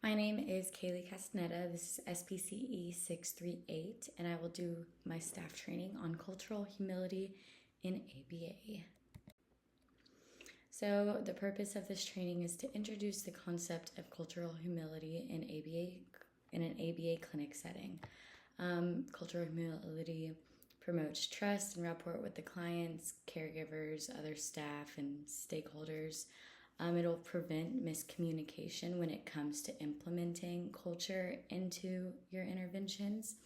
My name is Kaylee Castaneda. This is SPCE 638, and I will do my staff training on cultural humility in ABA. So, the purpose of this training is to introduce the concept of cultural humility in an ABA clinic setting. Cultural humility promotes trust and rapport with the clients, caregivers, other staff, and stakeholders. It'll prevent miscommunication when it comes to implementing culture into your interventions,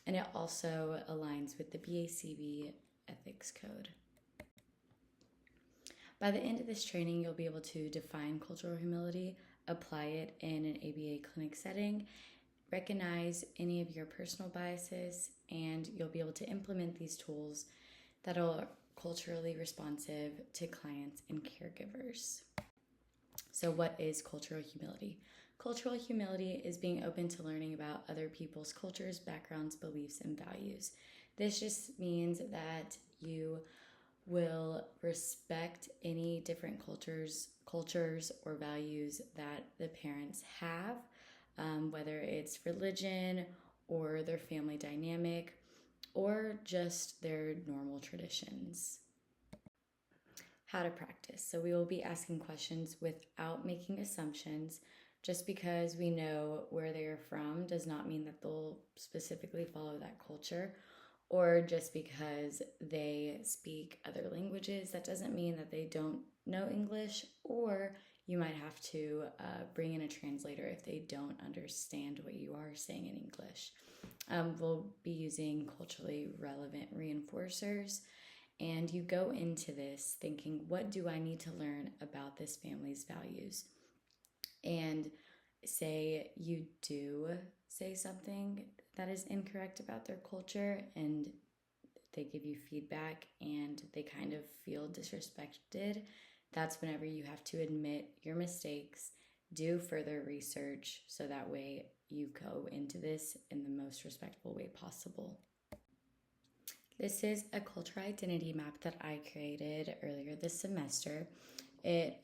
and it also aligns with the BACB ethics code. By the end of this training, you'll be able to define cultural humility, apply it in an ABA clinic setting, recognize any of your personal biases, and you'll be able to implement these tools that are culturally responsive to clients and caregivers. So, what is cultural humility? Cultural humility is being open to learning about other people's cultures, backgrounds, beliefs, and values. This just means that you will respect any different cultures or values that the parents have, whether it's religion or their family dynamic or just their normal traditions. How to practice. So we will be asking questions without making assumptions. Just because we know where they are from does not mean that they'll specifically follow that culture, or just because they speak other languages, that doesn't mean that they don't know English, or you might have to bring in a translator if they don't understand what you are saying in English. We'll be using culturally relevant reinforcers, and you go into this thinking, what do I need to learn about this family's values? And say you do say something that is incorrect about their culture and they give you feedback and they kind of feel disrespected, that's whenever you have to admit your mistakes, do further research, so that way you go into this in the most respectful way possible. This is a cultural identity map that I created earlier this semester. It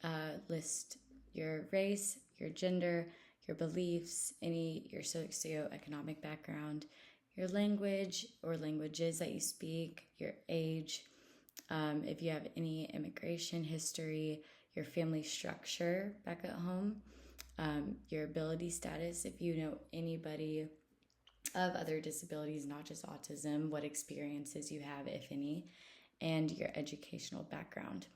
lists your race, your gender, your beliefs, your socioeconomic background, your language or languages that you speak, your age, if you have any immigration history, your family structure back at home, your ability status, if you know anybody of other disabilities, not just autism, what experiences you have, if any, and your educational background.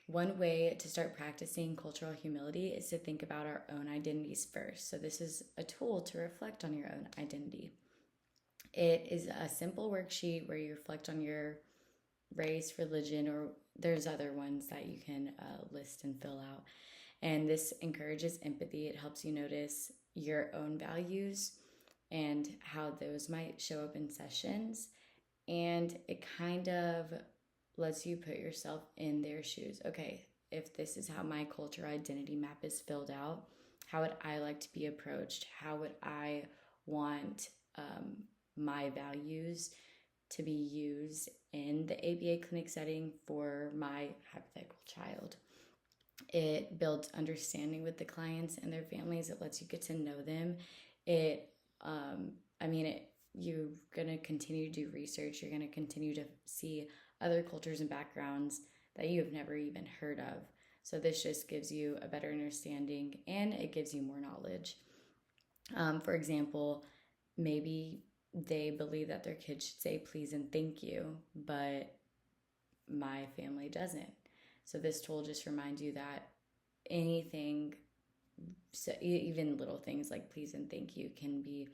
One way to start practicing cultural humility is to think about our own identities first. So this is a tool to reflect on your own identity. It is a simple worksheet where you reflect on your race, religion, or there's other ones that you can list and fill out. And this encourages empathy. It helps you notice your own values and how those might show up in sessions. And it kind of lets you put yourself in their shoes. Okay, if this is how my culture identity map is filled out, how would I like to be approached? How would I want my values to be used in the ABA clinic setting for my hypothetical child? It builds understanding with the clients and their families. It lets you get to know them. You're going to continue to do research. You're going to continue to see other cultures and backgrounds that you have never even heard of. So this just gives you a better understanding and it gives you more knowledge. For example, maybe they believe that their kids should say please and thank you, but my family doesn't. So this tool just reminds you that anything, so even little things like please and thank you, can be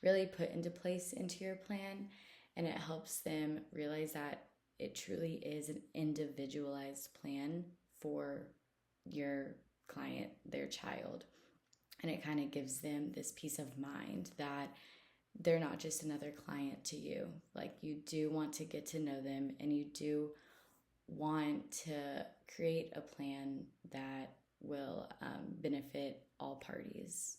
really put into place into your plan, and it helps them realize that it truly is an individualized plan for your client, their child. And it kind of gives them this peace of mind that they're not just another client to you. Like, you do want to get to know them and you do want to create a plan that will benefit all parties.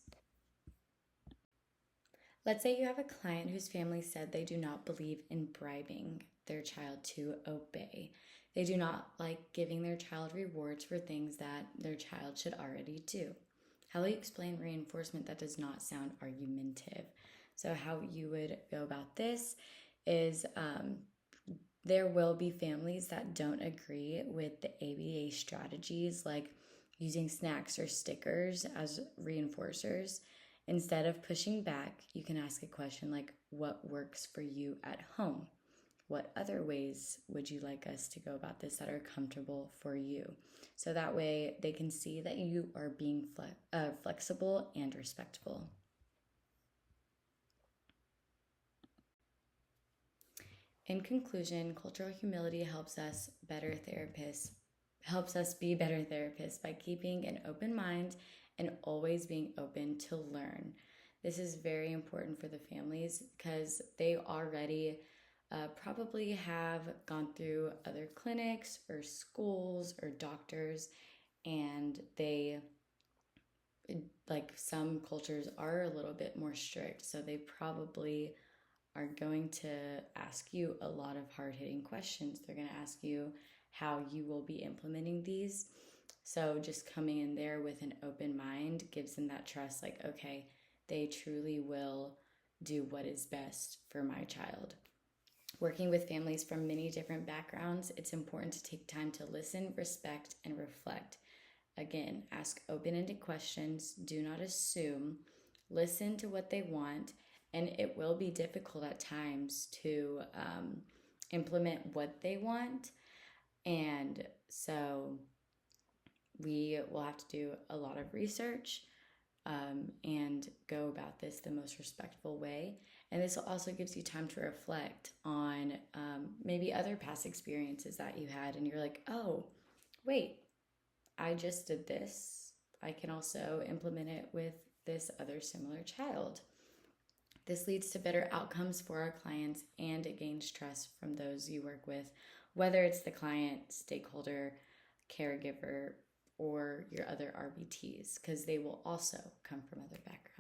Let's say you have a client whose family said they do not believe in bribing their child to obey. They do not like giving their child rewards for things that their child should already do. How will you explain reinforcement that does not sound argumentative? So how you would go about this is there will be families that don't agree with the ABA strategies, like using snacks or stickers as reinforcers. Instead of pushing back, you can ask a question like, what works for you at home? What other ways would you like us to go about this that are comfortable for you? So that way they can see that you are being flexible and respectful. In conclusion, cultural humility helps us be better therapists by keeping an open mind and always being open to learn. This is very important for the families because they already probably have gone through other clinics or schools or doctors, and they, like, some cultures are a little bit more strict, so they probably are going to ask you a lot of hard-hitting questions. They're going to ask you how you will be implementing these. So just coming in there with an open mind gives them that trust, like, okay, they truly will do what is best for my child. Working with families from many different backgrounds, it's important to take time to listen, respect, and reflect. Again, ask open-ended questions, do not assume, listen to what they want, and it will be difficult at times to implement what they want. And so we will have to do a lot of research and go about this the most respectful way. And this also gives you time to reflect on maybe other past experiences that you had, and you're like, oh, wait, I just did this. I can also implement it with this other similar child. This leads to better outcomes for our clients, and it gains trust from those you work with, whether it's the client, stakeholder, caregiver, or your other RBTs, because they will also come from other backgrounds.